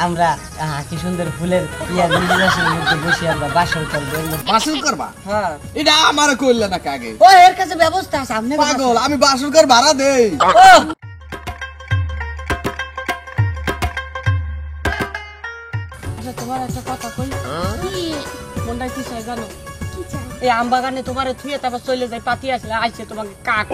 আমরা কি সুন্দর ফুলের ইয়ার নির্বাচনের মধ্যে বসে আমরা বাসর করবো। বাসর করবা? হ্যাঁ, এটা আমার কইলে না কাগে। ও এর কাছে ব্যবস্থা আছে। আপনি পাগল, আমি বাসর কর ভাড়া দেই। আচ্ছা, তোমার একটা কথা কই, মনটা কি চাই জানো? এই আম বাগানে তোমার থুয়ে তারপর চলে যায়, পাতি আসলে আইছে তোমাকে কাক।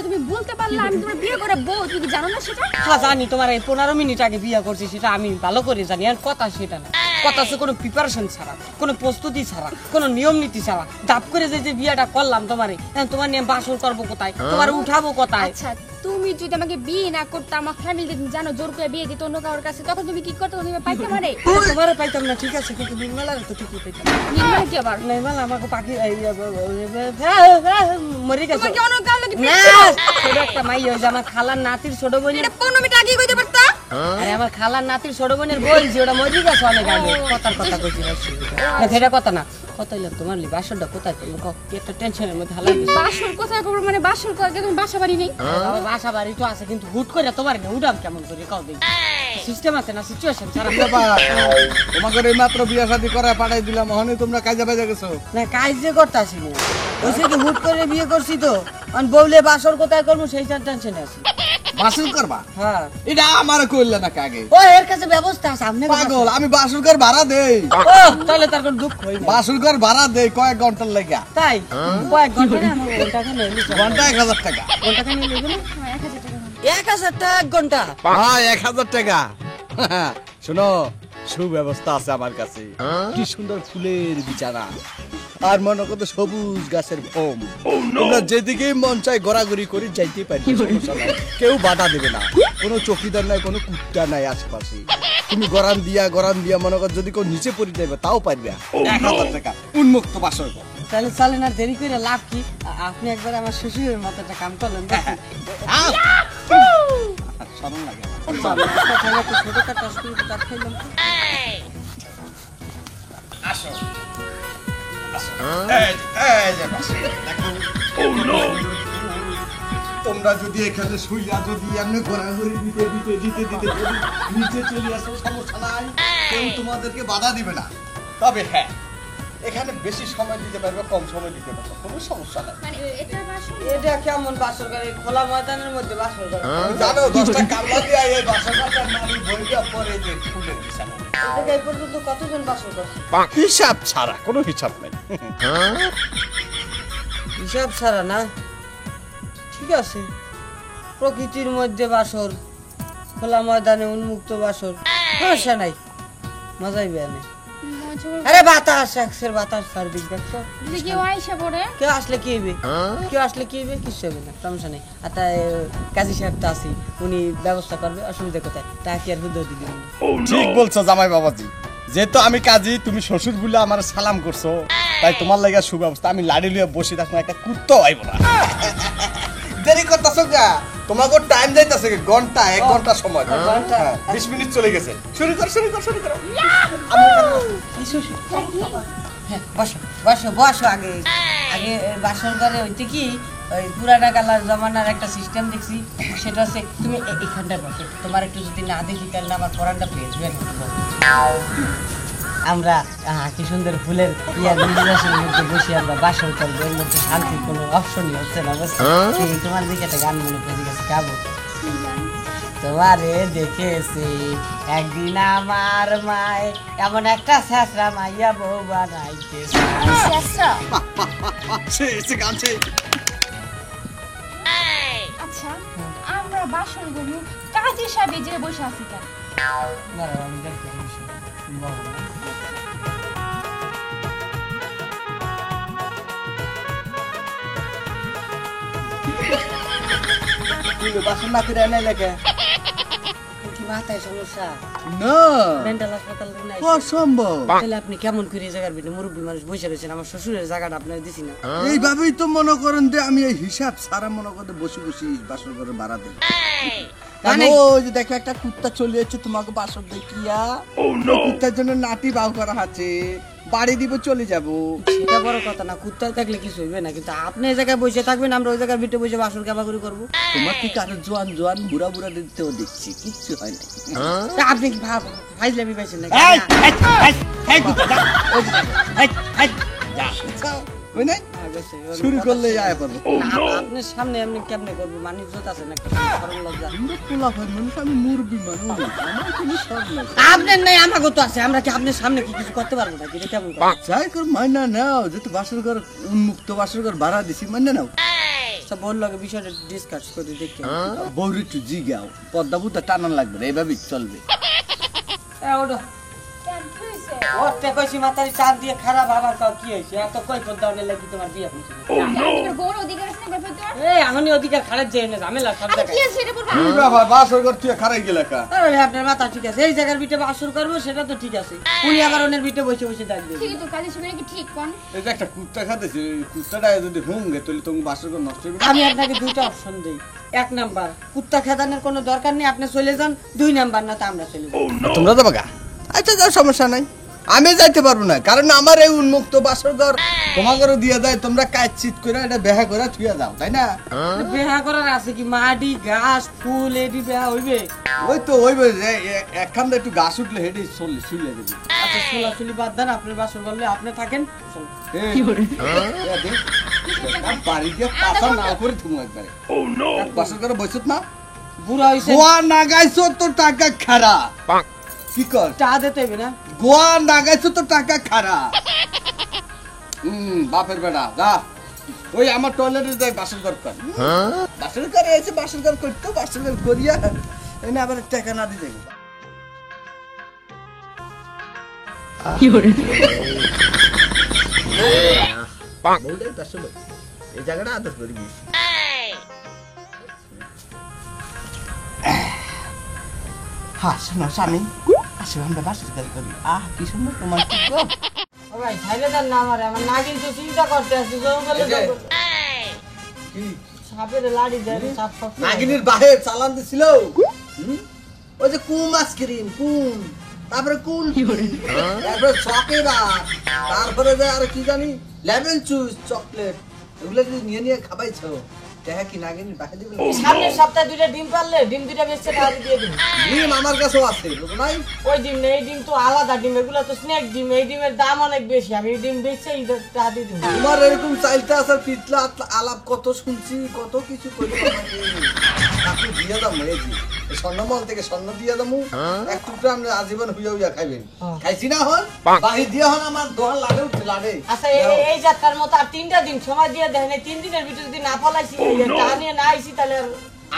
তুমি বলতে পারলে আমি তোমার বিয়ে করে বউ, তুমি জানো না সেটা? হ্যাঁ জানি, তোমার এই 15 মিনিট আগে বিয়ে করছি, সেটা আমি ভালো করে জানি। আর কথা সেটা না, কথা হচ্ছে কোনো প্রিপারেশন ছাড়া, কোনো প্রস্তুতি ছাড়া, কোনো নিয়ম নীতি ছাড়া দাপ করে যে বিয়েটা করলাম তোমারে, তোমার নিয়ে বাসর করবো কোথায়, তোমার উঠাবো কোথায়? আচ্ছা, তুমি যদি আমাকে বিয়ে না করতে, আমার ফ্যামিলি জানো জোর করে বিয়ে দিত অন্য কারোর কাছে, তখন তুমি কি করতে? তুমি পাইতে পারে? তোমারে পাইতাম না, ঠিক আছে, কিন্তু নির্মলার তো ঠিকই পাইতাম। নির্মল কি আবার? নির্মলা আমাকে পাখি মরে গেছে। তোমার কি অন্য কারোর লাগি না, ছোট একটা মাই হয়ে যে আমার খালার নাতির ছোট বোন। এটা 15 মিনিট আগে কইতে পারতা? আরে আমার খালার নাতির ছোট বোনের বোন যে, ওটা মরে গেছে অনেক আগে। কথার কথা কইছি না, সেটা কথা না। কত হইলো তোমার বাসরটা কোথায়? তুমি একটা টেনশনের মধ্যে হালাই দিছো। বাসর কোথায় করব? মানে বাসর করে তুমি বাসা বাড়ি নেই? আমার বাসা বাড়ি তো আছে, কিন্তু হুট করে তোমার না উড়াম কেমন করে কাও দেই? সিস্টেম আছে না, সিচুয়েশন ছাড়া। তোমাকে এই মাত্র বিয়া শাদী করে পাঠাই দিলাম, ওখানে তোমরা কাজে বাজে গেছো। না, কাজ যে করতাছি না, ওইসে কি হুট করে বিয়ে করছি তো, আর বউলে বাসর কোথায় করবো সেই টেনশনে আছি। বাসর করবা? হ্যাঁ, এটা আমার কইলে না কাগে। ও এর কাছে ব্যবস্থা আছে। আপনি পাগল, আমি বাসর কর ভাড়া দেই। ও তাহলে তার কোনো দুঃখ হই না। বাসর কর ভাড়া দেই কয়েক ঘন্টার লাগা। তাই কয়েক ঘন্টা না, আমার ঘন্টা খানে ঘন্টা 1000 টাকা। ঘন্টা খানে নেবে না? হ্যাঁ, 1000 টাকা। 1000 টাকা এক ঘন্টা? হ্যাঁ, 1000 টাকা। শোনো, সুব্যবস্থা আছে আমার কাছে। কি সুন্দর ফুলের বিছানা, আর মনে কত সবুজ গাছের ফোম। তোমরা যেদিকে মন চাই ঘোরাঘুরি করে যাইতে পারি, সমস্যা নাই। কেউ বাধা দেবে না, কোনো চৌকিদার নাই, কোনো কুত্তা নাই আশেপাশে। তুমি গরান দিয়া মনে কর যদি কেউ নিচে পড়ে যাবে তাও পারবে। 1000 টাকা উন্মুক্ত বাসর। তাহলে চলেন, আর দেরি করে লাভ কি? আপনি একবার আমার শ্বশুরের মতো একটা কাম করলেন। শরম লাগে। ছোটখাটো তার খাইলাম। আসো, এই যে বাসর, দেখো। তোমরা যদি এখানে শুইয়া যদি এমনি ঘোরাঘুরি দিতে যদি নিচে চলে আসো, সমস্যা নাই, কেউ তোমাদেরকে বাধা দিবে না। তবে হ্যাঁ, এখানে বেশি সময় দিতে পারবে, কম সময় দিতে পারবে, কোনো সমস্যা নাই। মানে এটা বাসর? এটা কেমন বাসর করে? খোলা ময়দানের মধ্যে বাসর করে? জানো 10টা কামলা দিয়ে এই বাসরটা নারী বইটা পরে যে ফুলের বিছানা। এই পর্যন্ত কতজন বাসর করছে? হিসাব ছাড়া, কোনো হিসাব নাই। হিসাব ছাড়া না? ঠিক আছে, প্রকৃতির মধ্যে বাসর, খোলা ময়দানে উন্মুক্ত বাসর, সমস্যা নাই, মজাই বেয়ানে। আরে বাতাস, একসের বাতাস সার্বিক দেখছো? যদি কেউ আইসা পড়ে? কেউ আসলে কি হইবে? কিচ্ছু হবে না, সমস্যা নেই। আর তাই কাজী সাহেব তো আছি, উনি ব্যবস্থা করবে, অসুবিধা কোথায়? তা কি আর হুদ্দ দিদি? ঠিক বলছো জামাই বাবাজি, যেহেতু আমি কাজী, তুমি শ্বশুর বলে আমার সালাম করছো, তাই তোমার লাগা সুব্যবস্থা। আমি লাড়ি লিয়ে বসে থাকবো, একটা কুত্তাও আইব না। দেরি করতেছো গা, তোমাকে টাইম যাইতেছে ঘন্টা, 1 ঘন্টা সময়। 20 মিনিট চলে গেছে। শুরু করো। হ্যাঁ, বসো আগে বাসর ঘরে হইতে কি, ওই পুরানা কালার জমানার একটা সিস্টেম দেখছি, সেটা হচ্ছে তুমি এখানটা বসো, তোমার একটু যদি না দেখি তাহলে আমার পরানটা পেয়েছবেন। আমরা কি সুন্দর ফুলের ইয়ার নির্বাচনের মধ্যে বসে আমরা বাসর করবো, এর মধ্যে শান্তির কোনো অপশনই হচ্ছে না। তোমার দিকে একটা গান মনে পড়ে গেছে, গাবো। তোমারে দেখেছি একদিন আমার মায়, এমন একটা শেষরা মাইয়া বউ বানাইতেছে। আচ্ছা, আমরা বাসর গরু কাজী সাহেব যে বসে আছি কেন? আমি দেখতে বাসন না ফিরে এনে লেখে কি মাথায় সমস্যা? না, মেন্টাল হাসপাতাল নাই? অসম্ভব। তাহলে আপনি কেমন করে জায়গার ভিতরে মুরব্বী মানুষ বসে রয়েছেন? আমার শ্বশুরের জায়গাটা আপনার দিছি না? এইভাবেই তো মনে করেন যে আমি এই হিসাব সারা মনে করতে বসে বাসর করে ভাড়া দিই। ওই যে দেখো একটা কুত্তা চলে যাচ্ছে তোমাকে বাসর দেখিয়া, কুত্তার জন্য নাতি বাউ করা আছে, বাড়ি দিব চলে যাব। সেটা বড় কথা না, কুত্তায় থাকলে কিছু হইবে না, কিন্তু আপনি এই জায়গায় বসে থাকবেন, আমরা ওই জায়গার ভিতরে বসে বাসর কাবাগুরি করবো। তোমার ঠিক আরো জোয়ান জোয়ান বুড়া বুড়া দিতেও দেখছি, কিচ্ছু হয় না। তা আপনি কি ফাইজলামি পাইছেন নাকি? ওই নাই শুরু করলে যায় পারবো। আপনার সামনে এমনি কেমনে করবো? মানুষ জোত আছে না, একটা শরম লজ্জা। আমরা পোলাপান মানুষ, আমি মুরব্বি মানুষ, আমার কোনো শরম নাই। আপনার নাই, আমাকে তো আছে, আমরা কি আপনার সামনে কি কিছু করতে পারবো নাকি? এটা কেমন কথা? যাই কর মাইনা নাও, যেহেতু বাসর ঘর উন্মুক্ত বাসর ঘর ভাড়া দিছি, মাইনা নাও। সব বললো আগে বিষয়টা ডিসকাস করে দেখি। বৌরি একটু জিগাও, পদ্মা বুদ্ধা টানান লাগবে না, এভাবেই চলবে। ওটা ওটা কইছি মাথায় চাঁদ দিয়ে খারাপ আবার কাউ কি হয়েছে? এত কই পদ্মা লাগি তোমার বিয়ে হয়েছে? বউর অধিকার আছে না গর্ভে তোর? এই এমনই অধিকার খারাপ যায় না, ঝামেলা সব কি জায়গায়। আছে এটা বলবা? কি ব্যাপার, বাসর ঘর তুই খারাই গেলে কা? আরে আপনার মাথা ঠিক আছে, এই জায়গার ভিতরে বাসর করবো সেটা তো ঠিক আছে, উনি আবার ওনের ভিতরে বসে বসে ডাকবে। ঠিকই তো কাজে শুনে কি ঠিক কোন? এই যে একটা কুত্তা খাতেছে, কুত্তাটা যদি হুঙ্গে তাহলে তুমি বাসর ঘর নষ্ট হবে। আমি আপনাকে দুইটা অপশন দেই। এক নাম্বার, কুত্তা খেদানোর কোনো দরকার নেই, আপনি চলে যান। 2 নাম্বার, না তা আমরা চলে যাই। তোমরা যাবা গা? আচ্ছা যাও, সমস্যা নাই, আমি যাইতে পারবো না, কারণ আমার এই উন্মুক্ত বাসর ঘর তোমাকে দিয়ে দেয়, তোমরা কাজ চিত করে এটা বেহা করে থুয়ে যাও, তাই না? বেহা করার আছে কি? মাটি ঘাস ফুল এডি বেহা হইবে? ওই তো ওই একখান একটু গাছ উঠলে হেঁটে চললে শুলে দেবে। আচ্ছা চুলাচুলি বাদ দেন, আপনার বাসর করলে আপনি থাকেন। বাড়ি দিয়ে পাতা না করে তুমি একবারে বাসর করে বসত না, বুড়া হইছে, গোয়া নাগাইছো তো টাকা খারা, কি কর চা দিতে হইবে না? গোয়া নাগাইছো তো টাকা খারা। বাপের বেড়া যা, ওই আমার টয়লেটে যাই বাসর ঘর কর। বাসর ঘরে এসে বাসর ঘর করতো, বাসর ঘর করিয়া এনে আবার টাকা না দিতে এই জায়গাটা আদর করে গিয়েছি। হ্যাঁ শোনো স্বামী, আসো আমরা বাসর ঘর করি। কি সুন্দর তোমার ও ভাই খাইলে তার না আমারে, আমার নাগিন তো চিন্তা করতে আছে, জোর বলে সাপের লাড়ি দেন, সাপ সব নাগিনীর বাহে চালান দিছিল। ওই যে কুম আইসক্রিম, কুম, তারপরে কুল, তারপরে চকেরা, তারপরে যে আর কি জানি লেমন জুস, চকলেট, এগুলো যদি নিয়ে নিয়ে খাবাইছো, দেখা কি নাগিনীর বাহে দিবে? সামনের সপ্তাহে 2টা ডিম পারলে ডিম 2টা বেচতে টাকা দিয়ে দিন। ডিম আমার কাছেও আছে, বুঝো নাই? ওই ডিম না, এই ডিম তো আলাদা ডিম, এগুলো তো স্নেক ডিম, এই ডিমের দাম অনেক বেশি, আমি এই ডিম বেচে টাকা দিয়ে দিন। তোমার এরকম চাইতে আসার পিতলা আলাপ কত শুনছি, কত কিছু করে আপনি দিয়ে দাম, এই যে এই স্বর্ণমহল থেকে স্বর্ণ দিয়ে দামু, এক টুকরা আপনি আজীবন হুইয়া হুইয়া খাইবেন। খাইছি না হন বাহির দিয়ে হন, আমার দোহান লাগে উঠে লাগে। আচ্ছা এই যাত্রার মতো আর 3টা দিন সময় দিয়ে দেখেন, এই 3 দিনের ভিতরে যদি না ফলাইছি, টাকা নিয়ে না আইছি, তাহলে আর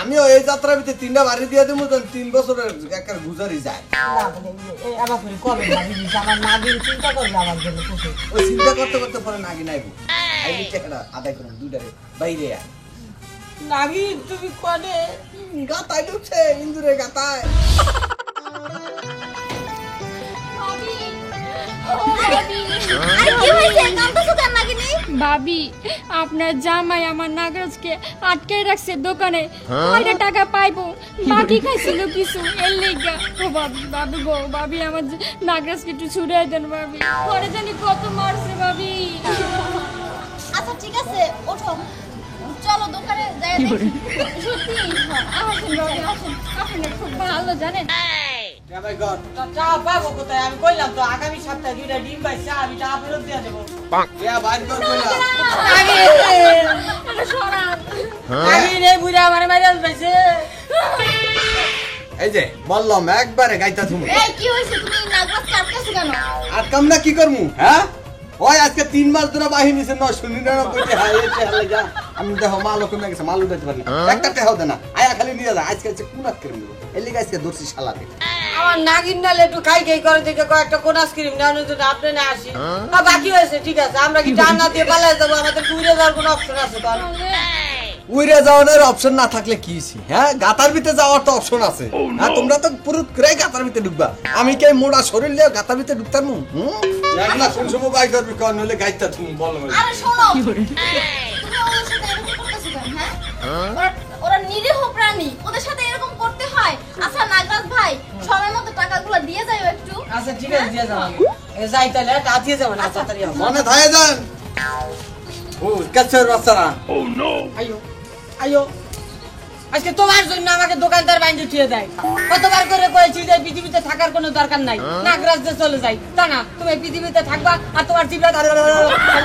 আমিও এই যাত্রার ভিতরে 3টা বাড়ি দিয়ে দেবো, 3 বছরের একার গুজারি যায়। না বলে এই আবার করে কবে নাগিন, আমার নাগিন চিন্তা করবে আমার জন্য খুশি। ওই চিন্তা করতে করতে পরে নাগি নাইবো, আইলি টাকাটা আদায় করুন দুইটারে বাইরে আয়। নাগিন তুমি কোনে? গাতায় ঢুকছে, ইন্দুরে গাতায়। ভাবি ও ভাবি আরে কি হইছে? কাঁদছো কেন নাগিনি? ভাবি আপনার জামাই আমার নাগরাজকে আটকে রাখছে দোকানে, কয়টা টাকা পাইবো, বাকি খাইছিল কিছু, এর লেগা। ও ভাবি, ভাবি গো, ভাবি আমার নাগরাজকে একটু ছুড়াই দেন ভাবি, পরে জানি কত মারছে ভাবি। আচ্ছা ঠিক আছে, ওঠো, চলো দোকানে যাই দেখি। সত্যি আসেন ভাবি, আসেন, আপনার খুব ভালো জানেন। চা পাবো কোথায়? আমি কইলাম তো আগামী সপ্তাহে 2টা ডিম পাইছি, আমি টাকা ফেরত দিয়ে দেবো। এটা সরান। নাগিন এই বুড়া আমারে মাইরা পাইছে। এই যে বললাম একবারে গাইতা তুমি। এই কি হইছে? তুমি নাগরাজকে আটকাছো কেন? আর কাম না কি করমু? হ্যাঁ ওই আজকে 3 মাস ধরে বাহিনী নিছে, 999 টাকা এতে হলে যা। আমি দেখো মাল কমে গেছে, মাল উঠাইতে পারি না, একটা টাকাও দেনা, আয়া খালি নিয়ে যা। আজকে কোনাত করে নিব, এর লিগে আজকে দর্শি শালাকে। আমার নাগিন নালে একটু খাই খাই করে দেখে কয়েকটা কোন আইসক্রিম নেওয়ানোর জন্য আপনি না আসি। বাকি হয়েছে ঠিক আছে, আমরা কি টান না দিয়ে পালাই যাবো? আমাদের ঘুরে যাওয়ার কোনো অপশন আছে তো? উইরে যাওয়ার অপশন না থাকলে কি হইছে? হ্যাঁ গাতার ভিতরে যাওয়ার তো অপশন আছে। হ্যাঁ তোমরা তো পুরো করে গাতার ভিতরে ঢুকবা, আমি কে মোড়া শরীর লিয়ে গাতার ভিতরে ঢুকতাম? একলা কোন সময় বাই করবি কোন হলে গাইতা তুমি বলো। আরে শোনো, তুমি ওদের সাথে এরকম করতেছো কেন? হ্যাঁ, ওরা নিরীহ প্রাণী, ওদের সাথে এরকম করতে হয়? আচ্ছা নাগরাজ ভাই, সময় মতো টাকাগুলো দিয়ে যাও একটু। আচ্ছা ঠিক আছে, দিয়ে যাও। যাই তাহলে রাতিয়ে যাবো না তাড়াতাড়ি আও। মনে থাকে যান ও কাছের বাচ্চারা আইও আইও আজকে তোমার জন্য আমাকে দোকানদার বাইন্দে ছুঁয়ে দেয়। কতবার করে কয়েছি যে পৃথিবীতে থাকার কোনো দরকার নাই, নাগরাজ্যে চলে যাই। তা না, তুমি পৃথিবীতে থাকবা আর তোমার জিভে খালি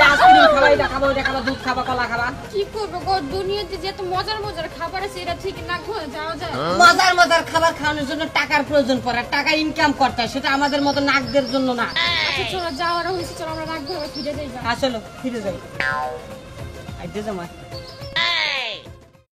আইসক্রিম খাবা, এটা খাবা, ওটা খাবা, দুধ খাবা, কলা খাবা। কি করবো গো, দুনিয়াতে যে এত মজার মজার খাবার আছে এটা ঠিক না ঘরে যাওয়া যায়। মজার মজার খাবার খাওয়ানোর জন্য টাকার প্রয়োজন পড়ে, টাকা ইনকাম করতে হয়, সেটা আমাদের মতো নাকদের জন্য না। আচ্ছা চলো, যাওয়ার হয়েছে, চলো আমরা রাগ ঘরে ফিরে যাই। আসলে ফিরে যাই। আইতে জামাই